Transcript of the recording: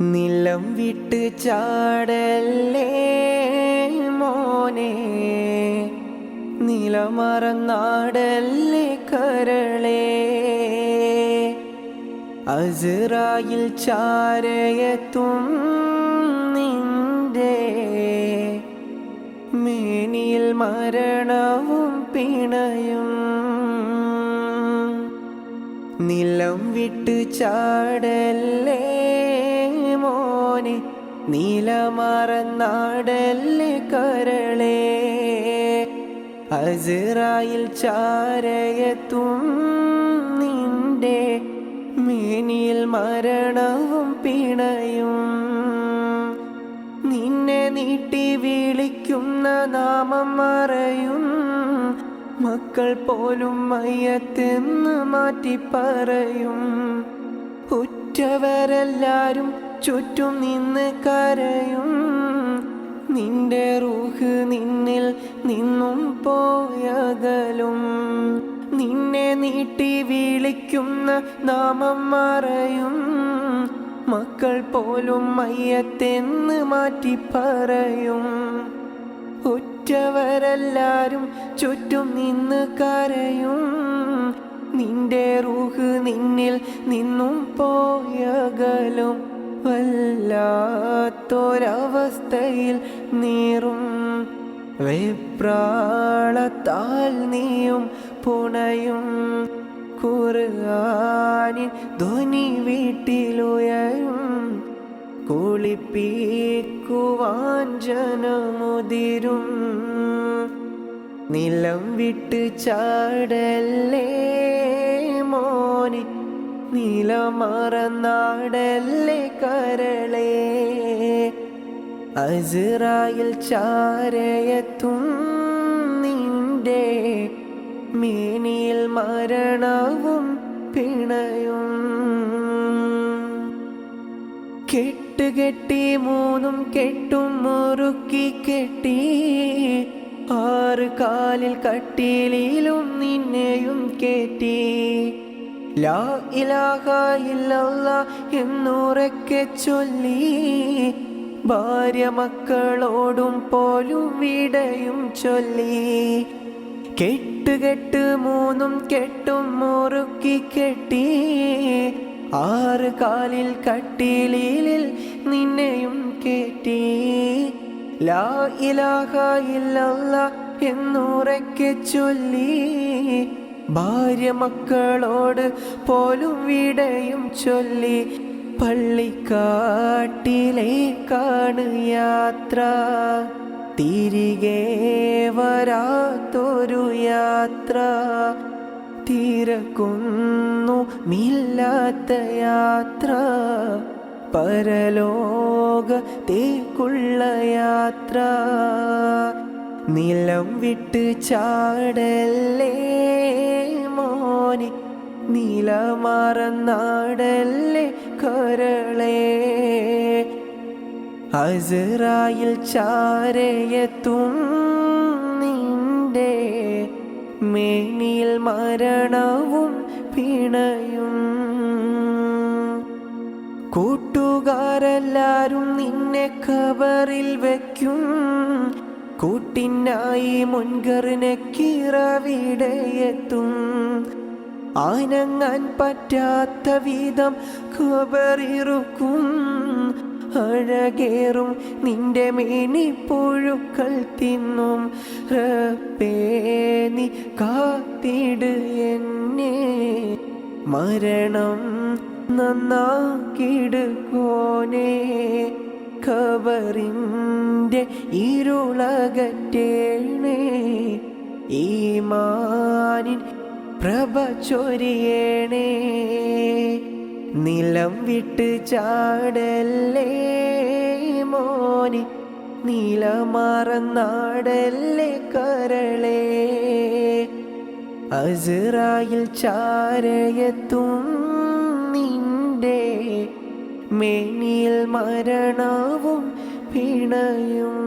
നിലം വിട്ട് ചാടല്ലേ മോനെ, നിലമറന്നാടല്ലേ കരളേ. അസ്റായിൽ ചാരയെത്തും നിന്റെ മേനിയിൽ മരണവും പിണയും. നിലം വിട്ട് ചാടല്ലേ മോനെ, നിലമറന്നാടല്ലേ കരളേ. അസ്റായിൽ ചാരയെത്തും നിന്റെ മേനിയിൽ മരണവും പിണയും. നിന്നെ നീട്ടി വിളിക്കുന്ന നാമം മറയും, മക്കൾ പോലും മയ്യത്തെന്ന് മാറ്റി പറയും. ഉറ്റവരെല്ലാരും ചുറ്റും നിന്ന് കരയും, നിന്റെ റൂഹ് നിന്നിൽ നിന്നും പോയകലും. നിന്നെ നീട്ടി വിളിക്കുന്ന നാമം മറയും, മക്കൾ പോലും മയ്യത്തെന്ന് മാറ്റി പറയും. ഉറ്റവരെല്ലാരും ചുറ്റും നിന്ന് കരയും, നിന്റെ റൂഹ് നിന്നിൽ നിന്നും പോയകലും. വല്ലാത്തൊരവസ്ഥയിൽ നീറും വെപ്രാളത്താൽ നീയും പുണയും. ഖുർആനിൻ ധ്വനി വീട്ടിലുയരും, കുളിപ്പിക്കുവാൻ ജനമുതിരും. നിലം വിട്ട് ചാടല്ലേ മോനെ, നിലമറന്നാടല്ലേ കരളേ. അസ്റായിൽ ചാരയെത്തും നിന്റെ മേനിയിൽ മരണവും പിണയും. കെട്ടുകെട്ടി മൂന്നും കെട്ടും മുറുക്കി കെട്ടി, 6 കാലിൽ കട്ടിലിലും നിന്നെയും കേറ്റി. ലാ ഇലാഹ ഇല്ലല്ലാഹ് എന്നുറക്കെ ചൊല്ലി, ഭാര്യ മക്കളോടും പോലും വിടയും ചൊല്ലി. കെട്ടുകെട്ട് മൂന്നും കെട്ടും മുറുക്കി കെട്ടി, 6 കാലിൽ കട്ടിലിൽ നിന്നെയും കേറ്റി. ലാ ഇലാഹ ഇല്ലല്ലാഹ് എന്നുറക്കെ ചൊല്ലി, ഭാര്യ മക്കളോട് പോലും വിടയും ചൊല്ലി. പള്ളിക്കാട്ടിലേക്കാണ് യാത്ര, തിരികെ വരാത്തൊരു യാത്ര. തിരക്കൊന്നുമില്ലാത്ത യാത്ര, പരലോകത്തേക്കുള്ള യാത്ര. നിലം വിട്ട് ചാടല്ലേ മോനെ, നിലമറന്നാടല്ലേ കരളേ. അസ്റായിൽ ചാരയെത്തും നിന്റെ മേനിയിൽ മരണവും പിണയും. കൂട്ടുകാരെല്ലാരും നിന്നെ ഖബറിൽ വയ്ക്കും, കൂട്ടിനായി മുൻകർ നക്കീറവിടെയെത്തും. അനങ്ങാൻ പറ്റാത്ത വിധം ഖബറിറുക്കും, അഴകേറും നിന്റെ മേനി പുഴുക്കൾ തിന്നും. റബ്ബേ നീ കാത്തിട് എന്നെ, മരണം നന്നാക്കിടുകോനേ. ഖബറിൻ്റെ ഇരുളകറ്റേണേ, ഈമാനിൻ പ്രഭ ചൊരിയേണേ. നിലം വിട്ട് ചാടല്ലേ മോനെ, നിലമറന്നാടല്ലേ കരളേ. അസ്റായിൽ ചാരയെത്തും നിന്റെ മേനിയിൽ മരണവും പിണയും.